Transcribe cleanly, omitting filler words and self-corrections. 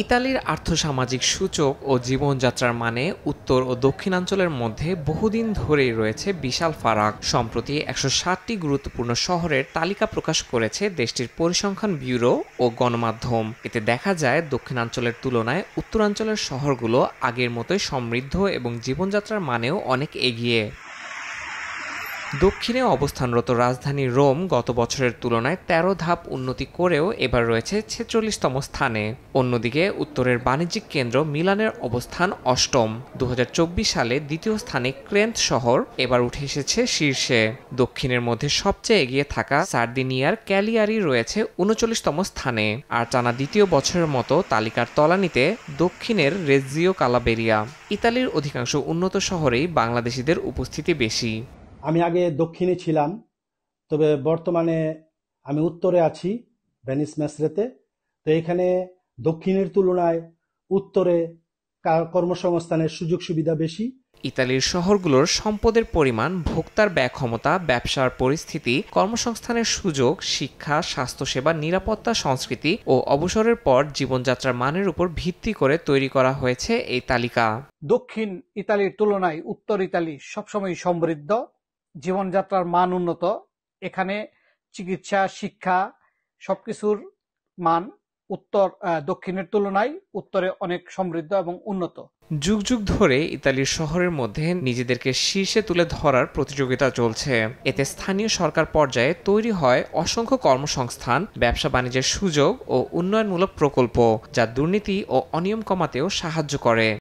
ইতালির আর্থসামাজিক সূচক ও জীবনযাত্রার মানে উত্তর ও দক্ষিণাঞ্চলের মধ্যে বহুদিন ধরেই রয়েছে বিশাল ফারাক। সম্প্রতি ১৬০টি গুরুত্বপূর্ণ শহরের তালিকা প্রকাশ করেছে দেশটির পরিসংখ্যান ব্যুরো ও গণমাধ্যম। এতে দেখা যায় দক্ষিণাঞ্চলের তুলনায় উত্তরাঞ্চলের শহরগুলো আগের মতোই সমৃদ্ধ এবং জীবনযাত্রার মানেও অনেক এগিয়ে। দক্ষিণে অবস্থানরত রাজধানী রোম গত বছরের তুলনায় ১৩ ধাপ উন্নতি করেও এবার রয়েছে ৪৬তম স্থানে। অন্যদিকে উত্তরের বাণিজ্যিক কেন্দ্র মিলানের অবস্থান অষ্টম। ২০২৪ সালে দ্বিতীয় স্থানে ক্রেন্ত শহর এবার উঠে এসেছে শীর্ষে। দক্ষিণের মধ্যে সবচেয়ে এগিয়ে থাকা সার্দিনিয়ার ক্যালিয়ারি রয়েছে ৩৯তম স্থানে। আর টানা দ্বিতীয় বছরের মতো তালিকার তলানিতে দক্ষিণের রেজিও কালাবেরিয়া। ইতালির অধিকাংশ উন্নত শহরেই বাংলাদেশিদের উপস্থিতি বেশি। আমি আগে দক্ষিণে ছিলাম, তবে বর্তমানে আমি উত্তরে আছি, ভেনিস মেসরেতে। তো এখানে দক্ষিণের তুলনায় উত্তরে কর্মসংস্থানের সুযোগ সুবিধা বেশি। ইতালির শহরগুলোর সম্পদের পরিমাণ, ভোক্তার ব্যয় ক্ষমতা, ব্যবসার পরিস্থিতি, কর্মসংস্থানের সুযোগ, শিক্ষা, স্বাস্থ্যসেবা, নিরাপত্তা, সংস্কৃতি ও অবসরের পর জীবনযাত্রার মানের উপর ভিত্তি করে তৈরি করা হয়েছে এই তালিকা। দক্ষিণ ইতালির তুলনায় উত্তর ইতালি সবসময় সমৃদ্ধ, জীবনযাত্রার মান উন্নত। এখানে চিকিৎসা, শিক্ষা সবকিছুর মান দক্ষিণের তুলনায় উত্তরে অনেক সমৃদ্ধ এবং উন্নত। যুগ যুগ ধরে ইতালির শহরের মধ্যে নিজেদেরকে শীর্ষে তুলে ধরার প্রতিযোগিতা চলছে। এতে স্থানীয় সরকার পর্যায়ে তৈরি হয় অসংখ্য কর্মসংস্থান, ব্যবসা বাণিজ্যের সুযোগ ও উন্নয়নমূলক প্রকল্প, যা দুর্নীতি ও অনিয়ম কমাতেও সাহায্য করে।